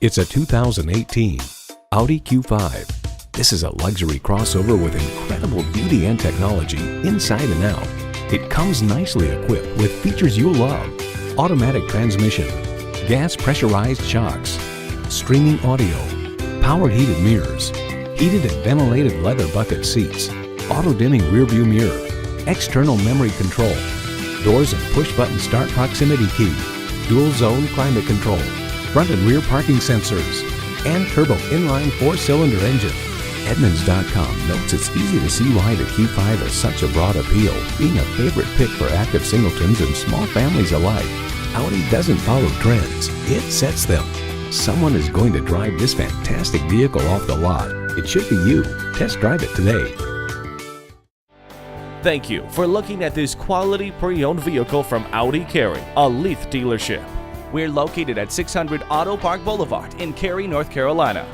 It's a 2018 Audi Q5. This is a luxury crossover with incredible beauty and technology inside and out. It comes nicely equipped with features you love: automatic transmission, gas pressurized shocks, streaming audio, powered heated mirrors, heated and ventilated leather bucket seats, auto-dimming rearview mirror, external memory control, doors and push-button start proximity key, dual-zone climate control, front and rear parking sensors, and turbo inline 4-cylinder engine. Edmunds.com notes it's easy to see why the Q5 has such a broad appeal, being a favorite pick for active singletons and small families alike. Audi doesn't follow trends, it sets them. Someone is going to drive this fantastic vehicle off the lot. It should be you. Test drive it today. Thank you for looking at this quality pre-owned vehicle from Audi Cary, a Leith dealership. We're located at 600 Auto Park Boulevard in Cary, North Carolina.